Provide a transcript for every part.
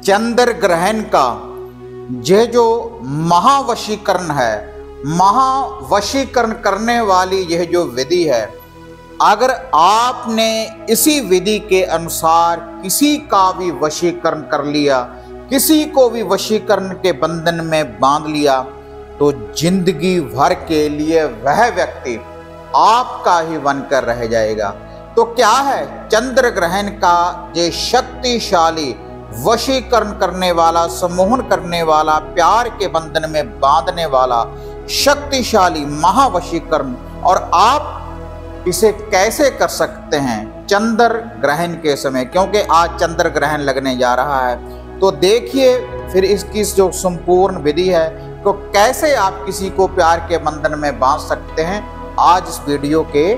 चंद्र ग्रहण का यह जो महावशीकरण है, महावशीकरण करने वाली यह जो विधि है, अगर आपने इसी विधि के अनुसार किसी का भी वशीकरण कर लिया, किसी को भी वशीकरण के बंधन में बांध लिया, तो जिंदगी भर के लिए वह व्यक्ति आपका ही बनकर रह जाएगा। तो क्या है चंद्र ग्रहण का ये शक्तिशाली वशीकरण करने वाला, सम्मोहन करने वाला, प्यार के बंधन में बांधने वाला शक्तिशाली महावशीकरण, और आप इसे कैसे कर सकते हैं चंद्र ग्रहण के समय, क्योंकि आज चंद्र ग्रहण लगने जा रहा है। तो देखिए फिर इसकी जो संपूर्ण विधि है, तो कैसे आप किसी को प्यार के बंधन में बांध सकते हैं आज इस वीडियो के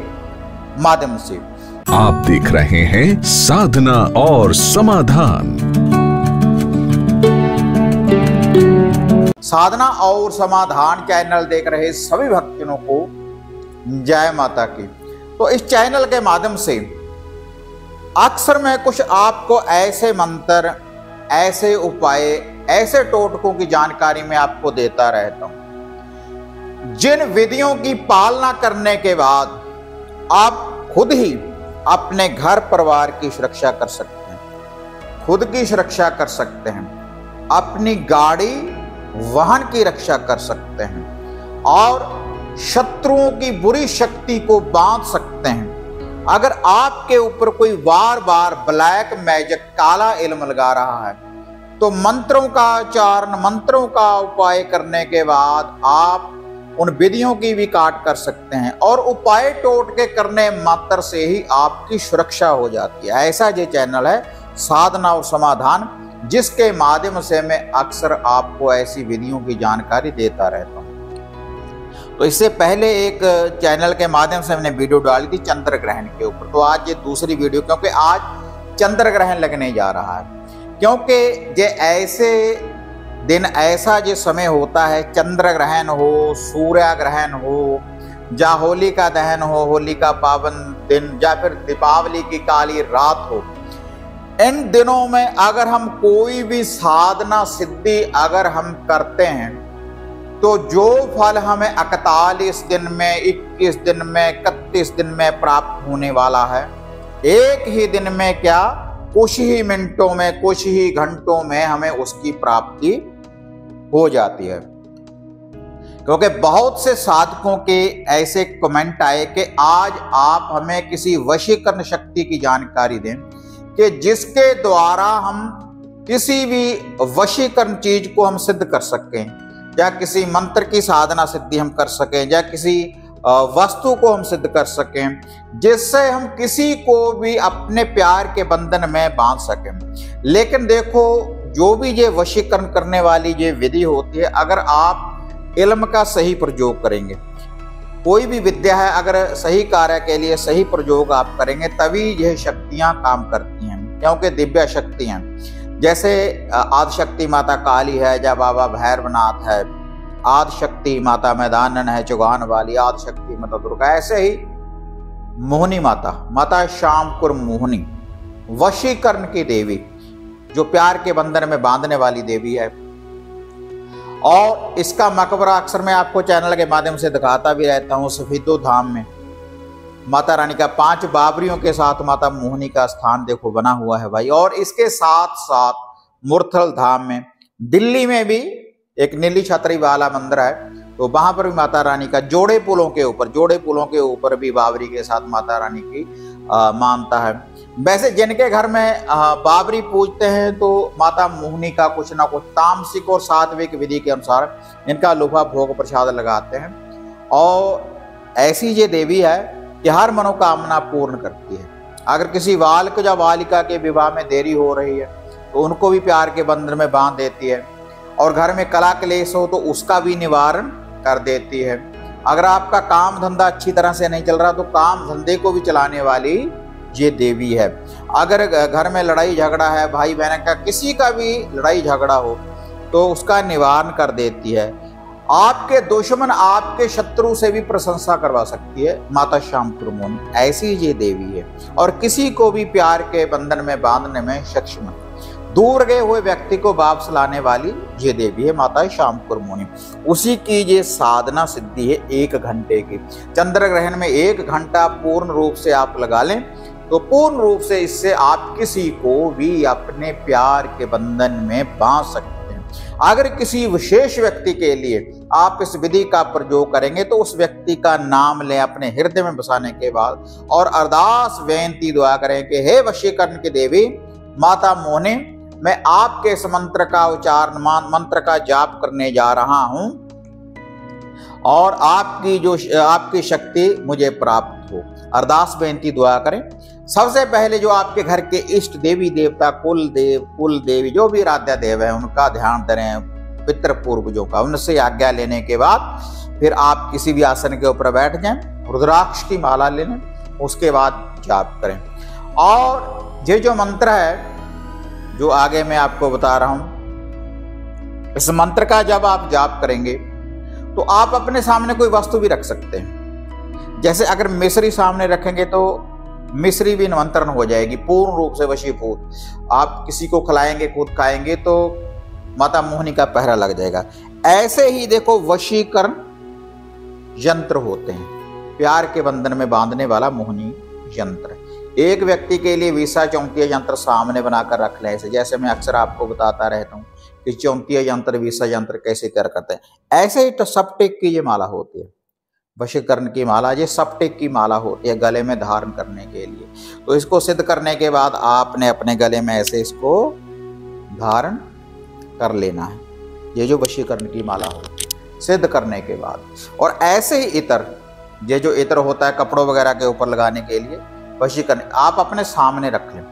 माध्यम से। आप देख रहे हैं साधना और समाधान। साधना और समाधान चैनल देख रहे सभी भक्तों को जय माता की। तो इस चैनल के माध्यम से अक्सर मैं कुछ आपको ऐसे मंत्र, ऐसे उपाय, ऐसे टोटकों की जानकारी मैं आपको देता रहता हूं, जिन विधियों की पालना करने के बाद आप खुद ही अपने घर परिवार की सुरक्षा कर सकते हैं, खुद की सुरक्षा कर सकते हैं, अपनी गाड़ी वाहन की रक्षा कर सकते हैं और शत्रुओं की बुरी शक्ति को बांध सकते हैं। अगर आपके ऊपर कोई बार बार ब्लैक मैजिक, काला इल्म लगा रहा है, तो मंत्रों का उच्चारण, मंत्रों का उपाय करने के बाद आप उन विधियों की भी काट कर सकते हैं और उपाय टोटके करने मात्र से ही आपकी सुरक्षा हो जाती है। ऐसा ये चैनल है साधना और समाधान, जिसके माध्यम से मैं अक्सर आपको ऐसी विधियों की जानकारी देता रहता हूं। तो इससे पहले एक चैनल के माध्यम से हमने वीडियो डाली थी चंद्र ग्रहण के ऊपर, तो आज ये दूसरी वीडियो, क्योंकि आज चंद्र ग्रहण लगने जा रहा है, क्योंकि ये ऐसे दिन, ऐसा जो समय होता है, चंद्र ग्रहण हो, सूर्य ग्रहण हो, या होली का दहन हो, होली का पावन दिन, या फिर दीपावली की काली रात हो, इन दिनों में अगर हम कोई भी साधना सिद्धि अगर हम करते हैं, तो जो फल हमें 41 दिन में, 21 दिन में, 31 दिन में प्राप्त होने वाला है, एक ही दिन में क्या, कुछ ही मिनटों में, कुछ ही घंटों में हमें उसकी प्राप्ति हो जाती है। क्योंकि बहुत से साधकों के ऐसे कमेंट आए कि आज आप हमें किसी वशीकरण शक्ति की जानकारी दें कि जिसके द्वारा हम किसी भी वशीकरण चीज को हम सिद्ध कर सकें, या किसी मंत्र की साधना सिद्धि हम कर सकें, या किसी वस्तु को हम सिद्ध कर सकें, जिससे हम किसी को भी अपने प्यार के बंधन में बांध सकें। लेकिन देखो, जो भी ये वशीकरण करने वाली ये विधि होती है, अगर आप इल्म का सही प्रयोग करेंगे, कोई भी विद्या है, अगर सही कार्य के लिए सही प्रयोग आप करेंगे, तभी यह शक्तियां काम करती हैं, क्योंकि दिव्य शक्ति हैं। जैसे आदिशक्ति माता काली है, या बाबा भैरवनाथ है, आदिशक्ति माता मैदानन है, चौगान वाली आदिशक्ति माता दुर्गा, ऐसे ही मोहिनी माता, माता श्यामपुर मोहिनी, वशीकरण की देवी, जो प्यार के बंधन में बांधने वाली देवी है। और इसका मकबरा अक्सर मैं आपको चैनल के माध्यम से दिखाता भी रहता हूँ। सफेदो धाम में माता रानी का 5 बाबरियों के साथ माता मोहिनी का स्थान देखो बना हुआ है भाई। और इसके साथ साथ मुरथल धाम में, दिल्ली में भी एक नीली छतरी वाला मंदिर है, तो वहां पर भी माता रानी का जोड़े पुलों के ऊपर भी बाबरी के साथ माता रानी की मानता है। वैसे जिनके घर में बाबरी पूजते हैं, तो माता मोहिनी का कुछ ना कुछ तामसिक और सात्विक विधि के अनुसार इनका लोहा भोग प्रसाद लगाते हैं। और ऐसी ये देवी है कि हर मनोकामना पूर्ण करती है। अगर किसी बालक या बालिका के विवाह में देरी हो रही है, तो उनको भी प्यार के बंधन में बांध देती है। और घर में कला क्लेश हो तो उसका भी निवारण कर देती है। अगर आपका काम धंधा अच्छी तरह से नहीं चल रहा, तो काम धंधे को भी चलाने वाली ये देवी है। अगर घर में लड़ाई झगड़ा है, भाई बहन का किसी का भी लड़ाई झगड़ा हो, तो उसका निवारण कर देती है। आपके दुश्मन, आपके शत्रु से भी प्रशंसा करवा सकती है माता श्यामपुर मोहिनी, ऐसी ये देवी है। और किसी को भी प्यार के बंधन में बांधने में सक्षम है। दूर गए हुए व्यक्ति को वापस लाने वाली ये देवी है माता शामपुर मोहिनी। उसी की ये साधना सिद्धि है 1 घंटे की। चंद्र ग्रहण में 1 घंटा पूर्ण रूप से आप लगा लें तो पूर्ण रूप से इससे आप किसी को भी अपने प्यार के बंधन में बांध सकते हैं। अगर किसी विशेष व्यक्ति के लिए आप इस विधि का प्रयोग करेंगे तो उस व्यक्ति का नाम लें अपने हृदय में बसाने के बाद और अरदास बेनती दुआ करें कि हे वशीकरण की देवी माता मोहिनी, मैं आपके इस मंत्र का उच्चारण मंत्र का जाप करने जा रहा हूं और आपकी शक्ति मुझे प्राप्त हो। अरदास बेनती दुआ करें। सबसे पहले जो आपके घर के इष्ट देवी देवता कुल देवी जो भी आराध्य देव है उनका ध्यान करें, पितृ पूर्वजों का, उनसे आज्ञा लेने के बाद फिर आप किसी भी आसन के ऊपर बैठ जाएं, रुद्राक्ष की माला ले लें, उसके बाद जाप करें। और ये जो मंत्र है जो आगे मैं आपको बता रहा हूं, इस मंत्र का जब आप जाप करेंगे तो आप अपने सामने कोई वस्तु भी रख सकते हैं। जैसे अगर मिश्री सामने रखेंगे तो मिश्री भी निमंत्रण हो जाएगी, पूर्ण रूप से वशीभूत। आप किसी को खिलाएंगे, खुद खाएंगे तो माता मोहिनी का पहरा लग जाएगा। ऐसे ही देखो वशीकरण यंत्र होते हैं, प्यार के बंधन में बांधने वाला मोहिनी यंत्र। एक व्यक्ति के लिए 20 यंत्र सामने बनाकर रख लें। जैसे मैं अक्सर आपको बताता रहता हूँ कि 34 यंत्र 20 यंत्र कैसे तैयार करते हैं, ऐसे ही तो सप्टेक की ये माला होती है। वशीकरण की माला ये सप्टेक की माला होती है गले में धारण करने के लिए। तो इसको सिद्ध करने के बाद आपने अपने गले में ऐसे इसको धारण कर लेना है। ये जो वशीकरण की माला होती है सिद्ध करने के बाद, और ऐसे ही इतर, ये जो इतर होता है कपड़ों वगैरह के ऊपर लगाने के लिए वशीकरण, आप अपने सामने रख लें।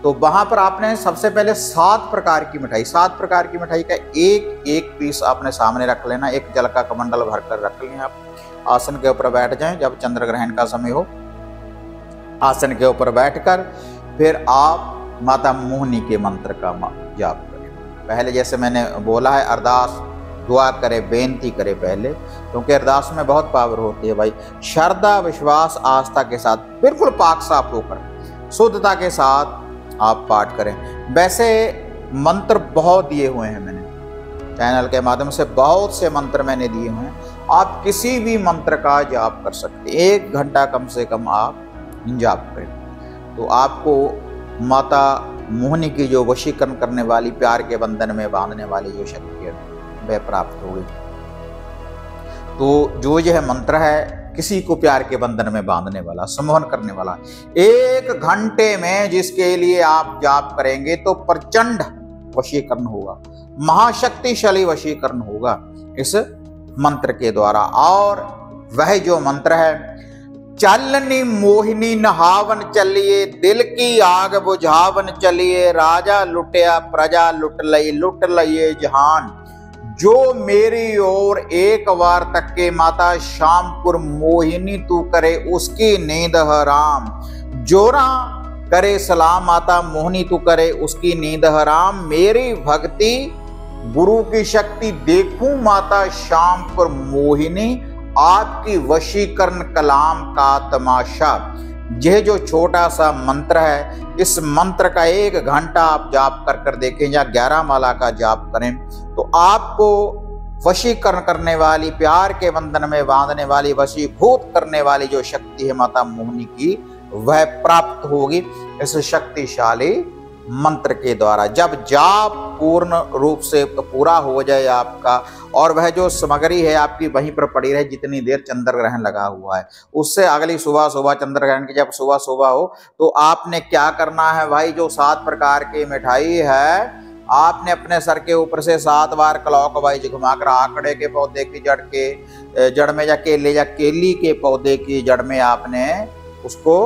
तो वहां पर आपने सबसे पहले 7 प्रकार की मिठाई, 7 प्रकार की मिठाई का एक पीस आपने सामने रख लेना। एक जल का कमंडल भरकर रख लें। आप आसन के ऊपर बैठ जाएं, जब चंद्र ग्रहण का समय हो आसन के ऊपर बैठकर फिर आप माता मोहिनी के मंत्र का जाप करें। पहले जैसे मैंने बोला है अरदास दुआ करे, बेनती करे पहले, क्योंकि अरदास में बहुत पावर होती है भाई। श्रद्धा विश्वास आस्था के साथ बिल्कुल पाक साफ होकर शुद्धता के साथ आप पाठ करें। वैसे मंत्र बहुत दिए हुए हैं मैंने चैनल के माध्यम से, बहुत से मंत्र मैंने दिए हुए हैं। आप किसी भी मंत्र का जाप कर सकते हैं, 1 घंटा कम से कम आप जाप करें तो आपको माता मोहिनी की जो वशीकरण करने वाली, प्यार के बंधन में बांधने वाली जो शक्ति है वह प्राप्त होगी। तो जो यह मंत्र है किसी को प्यार के बंधन में बांधने वाला, संमोहन करने वाला, 1 घंटे में जिसके लिए आप जाप करेंगे तो प्रचंड वशीकरण होगा, महाशक्तिशाली वशीकरण होगा इस मंत्र के द्वारा। और वह जो मंत्र है, चलनी मोहिनी नहावन चलिए, दिल की आग बुझावन चलिए, राजा लुटिया प्रजा लुट लइए जहान, जो मेरी ओर एक बार तक के माता शामपुर मोहिनी तू करे उसकी नींद हराम, जोरा करे सलाम माता मोहिनी तू करे उसकी नींद हराम, मेरी भक्ति गुरु की शक्ति देखूं माता शामपुर मोहिनी, आपकी वशीकरण कलाम का तमाशा। यह जो छोटा सा मंत्र है, इस मंत्र का 1 घंटा आप जाप कर देखें या 11 माला का जाप करें तो आपको वशीकरण करने वाली, प्यार के बंधन में बांधने वाली, वशीभूत करने वाली जो शक्ति है माता मोहिनी की वह प्राप्त होगी इस शक्तिशाली मंत्र के द्वारा। जब जाप पूर्ण रूप से पूरा हो जाए आपका और वह जो सामग्री है आपकी वहीं पर पड़ी रहे जितनी देर चंद्र ग्रहण लगा हुआ है, उससे अगली सुबह चंद्र ग्रहण की जब सुबह हो तो आपने क्या करना है भाई, जो 7 प्रकार की मिठाई है आपने अपने सर के ऊपर से 7 बार क्लॉकवाइज घुमाकर आकड़े के पौधे की जड़ में या केली के पौधे की जड़ में आपने उसको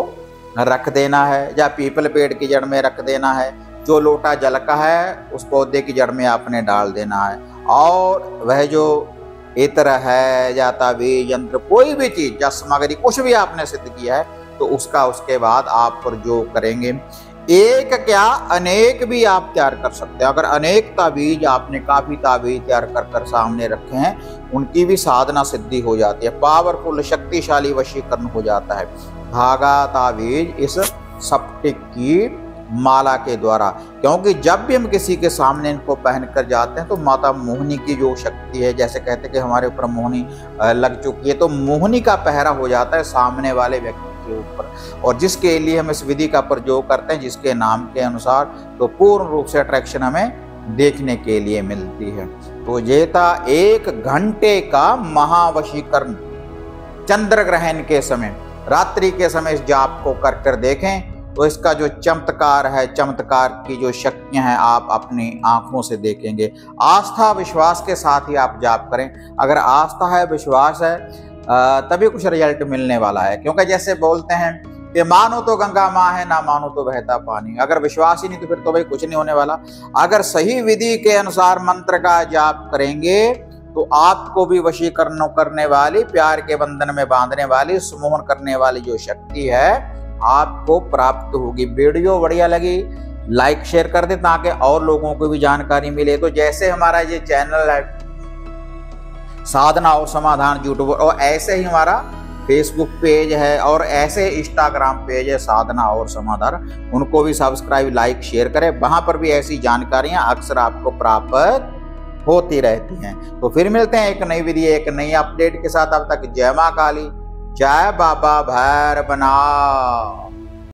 रख देना है, या पीपल पेड़ की जड़ में रख देना है। जो लोटा जल का है उस पौधे की जड़ में आपने डाल देना है। और वह जो इत्र है या ताबीज यंत्र कोई भी चीज या सामग्री कुछ भी आपने सिद्ध किया है तो उसका उसके बाद आप प्रयोग करेंगे। एक क्या अनेक भी आप तैयार कर सकते हैं। अगर अनेक ताबीज आपने काफी ताबीज तैयार कर सामने रखे हैं उनकी भी साधना सिद्धि हो जाती है, पावरफुल शक्तिशाली वशीकरण हो जाता है। धागा ताबीज इस सप्टेक की माला के द्वारा, क्योंकि जब भी हम किसी के सामने इनको पहन कर जाते हैं तो माता मोहिनी की जो शक्ति है, जैसे कहते हैं कि हमारे ऊपर मोहिनी लग चुकी है, तो मोहिनी का पहरा हो जाता है सामने वाले व्यक्ति के ऊपर, और जिसके लिए हम इस विधि का प्रयोग करते हैं जिसके नाम के अनुसार, तो पूर्ण रूप से अट्रैक्शन हमें देखने के लिए मिलती है। तो ये था 1 घंटे का महावशीकरण। चंद्र ग्रहण के समय, रात्रि के समय इस जाप को कर कर देखें तो इसका जो चमत्कार है, चमत्कार की जो शक्तियां हैं आप अपनी आंखों से देखेंगे। आस्था विश्वास के साथ ही आप जाप करें। अगर आस्था है, विश्वास है, तभी कुछ रिजल्ट मिलने वाला है। क्योंकि जैसे बोलते हैं कि मानो तो गंगा माँ है, ना मानो तो बहता पानी। अगर विश्वास ही नहीं तो फिर तो भाई कुछ नहीं होने वाला। अगर सही विधि के अनुसार मंत्र का जाप करेंगे तो आपको भी वशीकरण करने वाली, प्यार के बंधन में बांधने वाली, सम्मोहन करने वाली जो शक्ति है आपको प्राप्त होगी। वीडियो बढ़िया लगी लाइक शेयर कर दे ताकि और लोगों को भी जानकारी मिले। तो जैसे हमारा ये चैनल है साधना और समाधान यूट्यूब, और ऐसे ही हमारा फेसबुक पेज है और ऐसे इंस्टाग्राम पेज है साधना और समाधान, उनको भी सब्सक्राइब लाइक शेयर करें। वहां पर भी ऐसी जानकारियां अक्सर आपको प्राप्त होती रहती हैं। तो फिर मिलते हैं एक नई विधि, एक नई अपडेट के साथ। अब तक जय मां काली, जय बाबा भैरवनाथ।